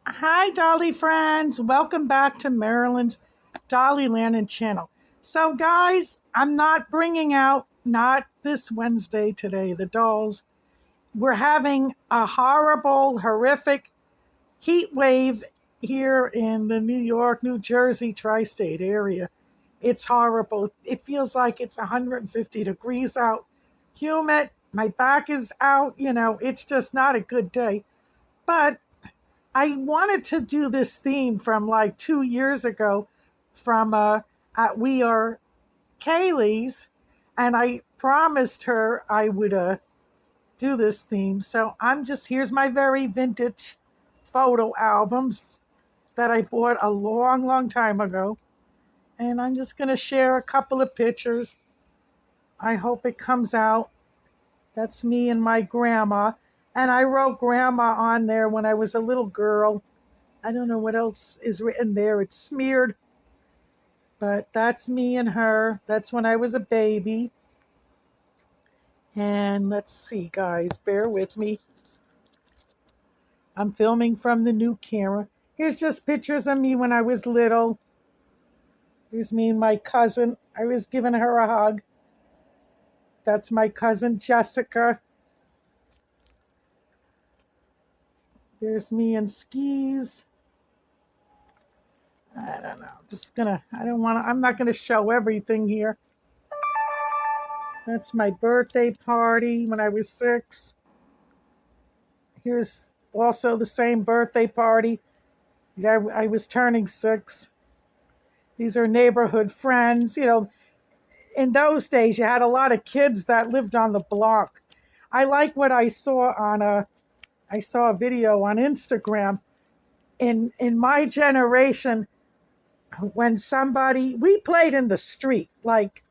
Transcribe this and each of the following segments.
Hi, Dolly friends. Welcome back to Maryland's Dolly Landon channel. So, guys, I'm not bringing out, not this Wednesday today, the dolls. We're having a horrible, horrific heat wave here in the New York, New Jersey tri state area. It's horrible. It feels like it's 150 degrees out, humid. My back is out. It's just not a good day. But I wanted to do this theme from like 2 years ago from at We Are Kaylee's, and I promised her I would do this theme. So here's my very vintage photo albums that I bought a long, long time ago. And I'm just going to share a couple of pictures. I hope it comes out. That's me and my grandma. And I wrote grandma on there when I was a little girl. I don't know what else is written there. It's smeared. But that's me and her. That's when I was a baby. And let's see, guys, bear with me. I'm filming from the new camera. Here's just pictures of me when I was little. Here's me and my cousin. I was giving her a hug. That's my cousin Jessica. There's me in skis. I don't know. I'm not gonna show everything here. That's my birthday party when I was 6. Here's also the same birthday party. I was turning 6. These are neighborhood friends. In those days, you had a lot of kids that lived on the block. I like what I saw I saw a video on Instagram. In my generation, we played in the street, like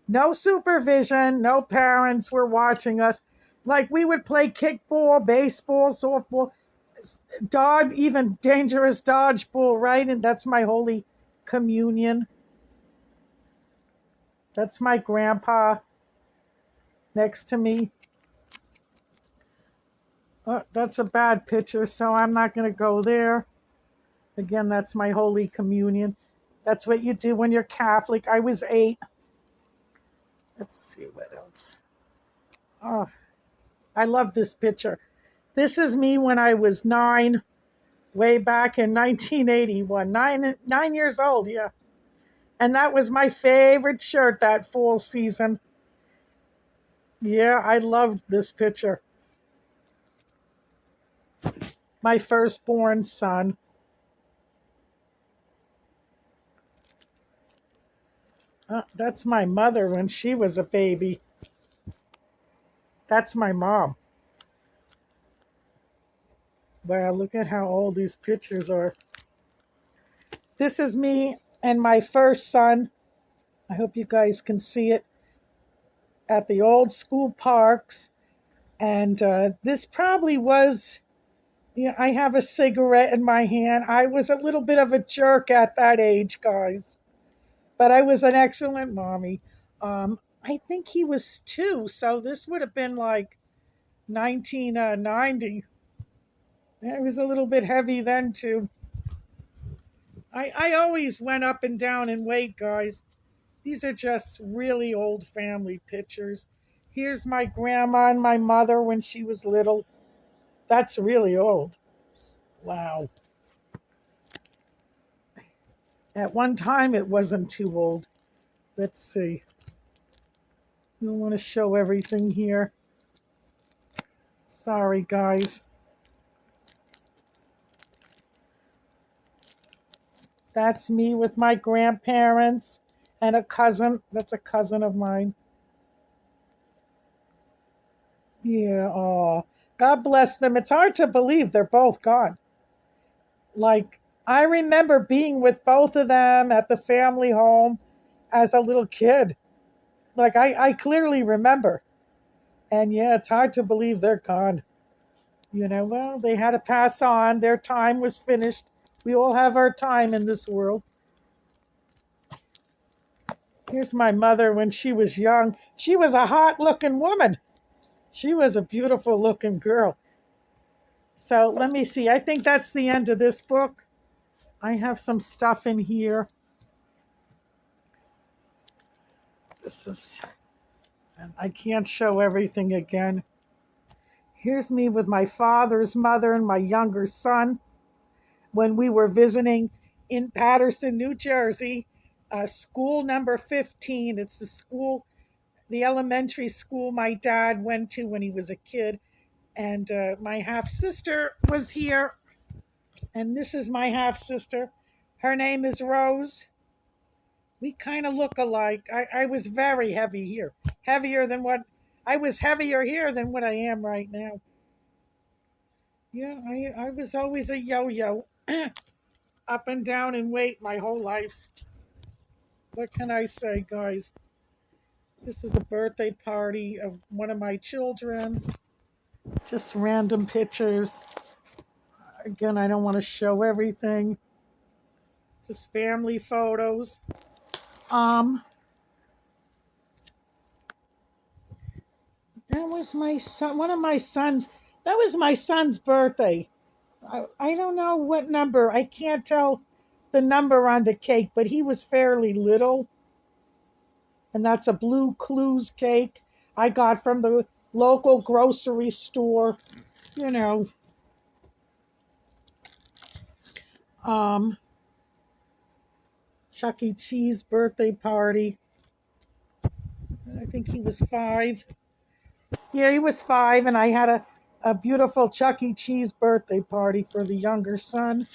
no supervision, no parents were watching us. Like we would play kickball, baseball, softball, even dangerous dodgeball, right? And that's my Holy Communion. That's my grandpa next to me. That's a bad picture, so I'm not going to go there. Again, that's my Holy Communion. That's what you do when you're Catholic. I was 8. Let's see what else. Oh, I love this picture. This is me when I was 9, way back in 1981. 9 years old, yeah. And that was my favorite shirt that fall season. Yeah, I loved this picture. My firstborn son. That's my mother when she was a baby. That's my mom. Wow, look at how old these pictures are. This is me and my first son. I hope you guys can see it at the old school parks. And this probably was, yeah, I have a cigarette in my hand. I was a little bit of a jerk at that age, guys. But I was an excellent mommy. I think he was 2, so this would have been like 1990. It was a little bit heavy then, too. I always went up and down in weight, guys. These are just really old family pictures. Here's my grandma and my mother when she was little. That's really old. Wow. At one time, it wasn't too old. Let's see. I don't want to show everything here. Sorry, guys. That's me with my grandparents and a cousin. That's a cousin of mine. Yeah, aw. God bless them. It's hard to believe they're both gone. Like, I remember being with both of them at the family home as a little kid. Like, I clearly remember. And yeah, it's hard to believe they're gone. Well, they had to pass on. Their time was finished. We all have our time in this world. Here's my mother when she was young. She was a hot looking woman. She was a beautiful looking girl. So let me see. I think that's the end of this book. I have some stuff in here. This is, I can't show everything again. Here's me with my father's mother and my younger son when we were visiting in Paterson, New Jersey, school number 15. It's the school, the elementary school my dad went to when he was a kid. And my half sister was here. And this is my half sister. Her name is Rose. We kind of look alike. I was very heavy here, heavier than what I was heavier here than what I am right now. Yeah, I was always a yo-yo, up and down in weight my whole life. What can I say, guys? This is a birthday party of one of my children. Just random pictures. Again, I don't want to show everything. Just family photos. Um, that was my son. One of my sons. That was my son's birthday. I don't know what number. I can't tell the number on the cake, but he was fairly little. And that's a Blue Clues cake I got from the local grocery store. You know, um, Chuck E. Cheese birthday party. I think he was 5. Yeah, he was 5, and I had a beautiful Chuck E. Cheese birthday party for the younger son.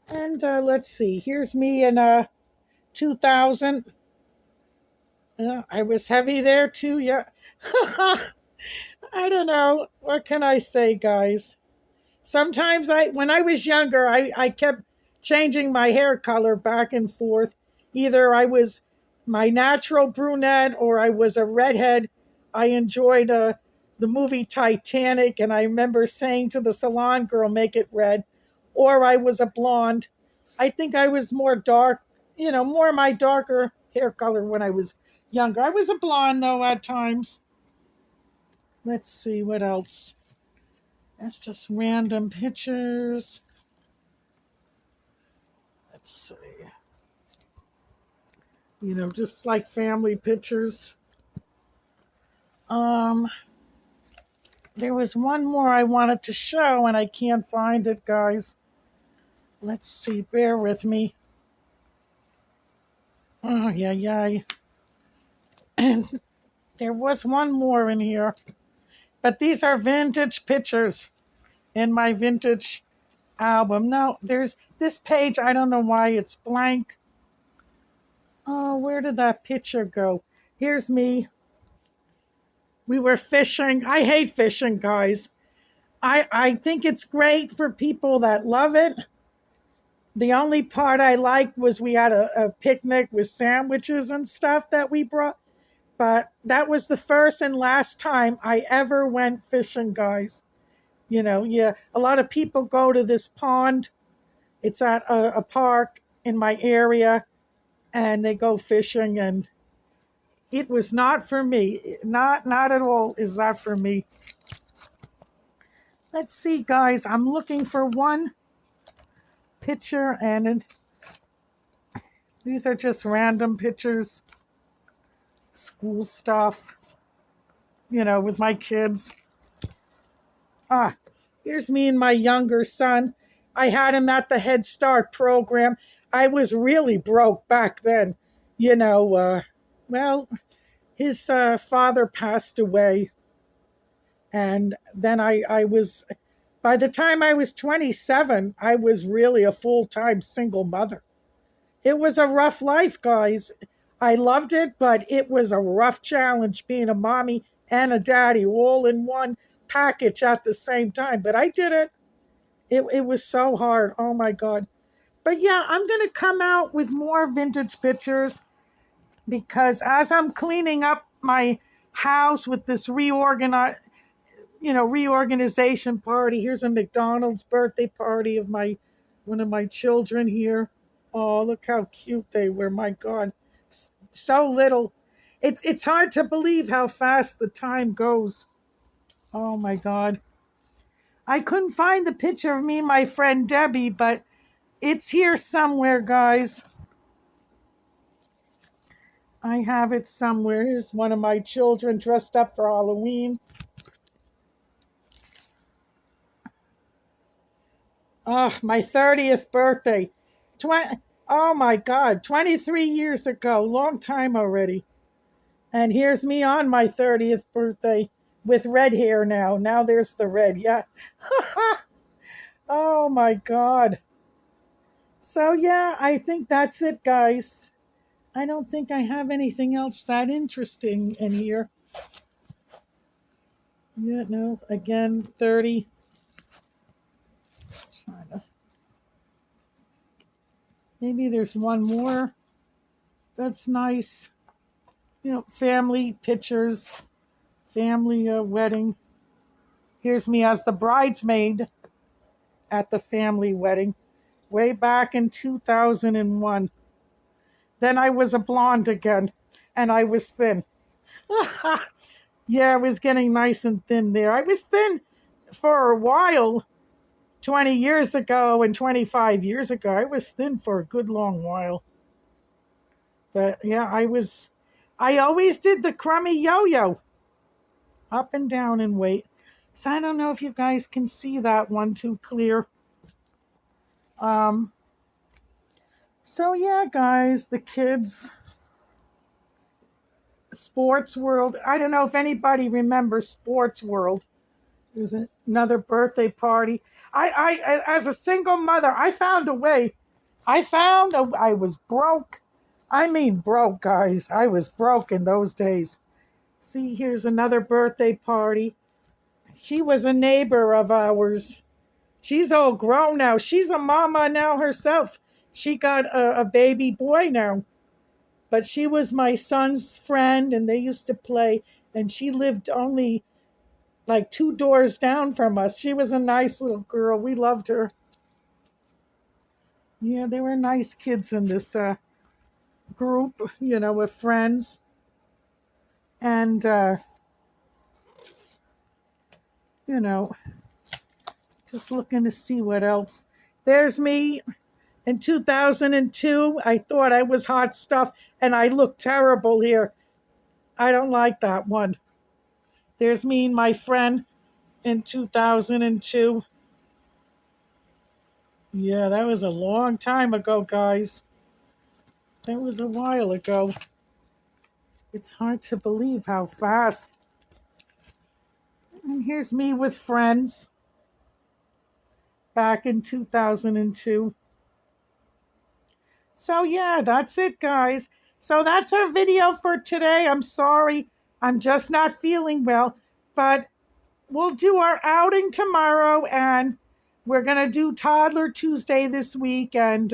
And let's see, here's me in 2000. I was heavy there too, yeah. I don't know. What can I say, guys? Sometimes when I was younger, I kept changing my hair color back and forth. Either I was my natural brunette or I was a redhead. I enjoyed the movie Titanic, and I remember saying to the salon girl, make it red. Or I was a blonde. I think I was more dark, more my darker hair color when I was younger. I was a blonde, though, at times. Let's see what else. That's just random pictures. Let's see. Just like family pictures. There was one more I wanted to show and I can't find it, guys. Let's see, bear with me. Oh, yeah. And there was one more in here. But these are vintage pictures in my vintage album. No, there's this page, I don't know why it's blank. Oh, where did that picture go? Here's me. We were fishing. I hate fishing, guys. I think it's great for people that love it. The only part I liked was we had a picnic with sandwiches and stuff that we brought. But that was the first and last time I ever went fishing, guys. Yeah, a lot of people go to this pond. It's at a park in my area, and they go fishing, and it was not for me. Not at all is that for me. Let's see, guys. I'm looking for one picture, and these are just random pictures. School stuff, with my kids. Here's me and my younger son. I had him at the Head Start program. I was really broke back then. Well, his father passed away. And then I was, by the time I was 27, I was really a full-time single mother. It was a rough life, guys. I loved it, but it was a rough challenge being a mommy and a daddy all in one package at the same time. But I did it. It was so hard. Oh, my God. But yeah, I'm going to come out with more vintage pictures because as I'm cleaning up my house with this reorganization party. Here's a McDonald's birthday party of one of my children here. Oh, look how cute they were. My God. So little. It's hard to believe how fast the time goes. Oh, my God. I couldn't find the picture of me and my friend Debbie, but it's here somewhere, guys. I have it somewhere. Here's one of my children dressed up for Halloween. Oh, my 30th birthday. Oh my God, 23 years ago. Long time already. And here's me on my 30th birthday with red hair now. Now there's the red. Yeah. Oh my God. So, yeah, I think that's it, guys. I don't think I have anything else that interesting in here. Yeah, no, again, 30. Maybe there's one more. That's nice. Family pictures, family wedding. Here's me as the bridesmaid at the family wedding way back in 2001. Then I was a blonde again, and I was thin. Yeah, I was getting nice and thin there. I was thin for a while, 20 years ago and 25 years ago. I was thin for a good long while. But yeah, I always did the crummy yo-yo, up and down in weight. So I don't know if you guys can see that one too clear. Um, so yeah, guys, the kids, Sports World. I don't know if anybody remembers Sports World. It was another birthday party. As a single mother, I found a way. I was broke. I mean, broke, guys. I was broke in those days. See, here's another birthday party. She was a neighbor of ours. She's all grown now. She's a mama now herself. She got a baby boy now. But she was my son's friend, and they used to play. And she lived only like 2 doors down from us. She was a nice little girl. We loved her. Yeah, they were nice kids in this group, with friends. And, just looking to see what else. There's me in 2002. I thought I was hot stuff, and I look terrible here. I don't like that one. There's me and my friend in 2002. Yeah, that was a long time ago, guys. That was a while ago. It's hard to believe how fast. And here's me with friends back in 2002. So yeah, that's it, guys. So that's our video for today. I'm sorry. I'm just not feeling well. But we'll do our outing tomorrow, and we're going to do Toddler Tuesday this week, and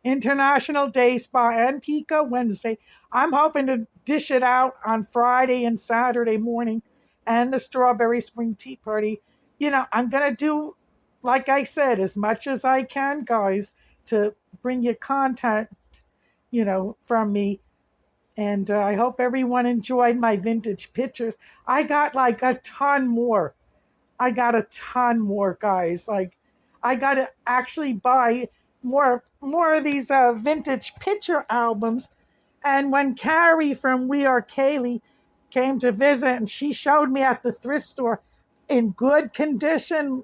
International Day Spa and Pico Wednesday. I'm hoping to dish it out on Friday and Saturday morning, and the Strawberry Spring Tea Party. I'm going to do, like I said, as much as I can, guys, to bring you content, from me. And I hope everyone enjoyed my vintage pictures. I got like a ton more. Guys. Like, I got to actually buy more of these vintage picture albums. And when Carrie from We Are Kaylee came to visit, and she showed me at the thrift store in good condition,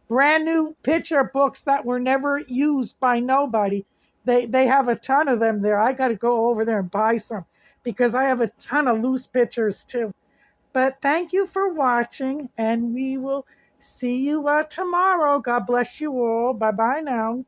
brand new picture books that were never used by nobody. They have a ton of them there. I got to go over there and buy some, because I have a ton of loose pictures too. But thank you for watching, and we will see you tomorrow. God bless you all. Bye-bye now.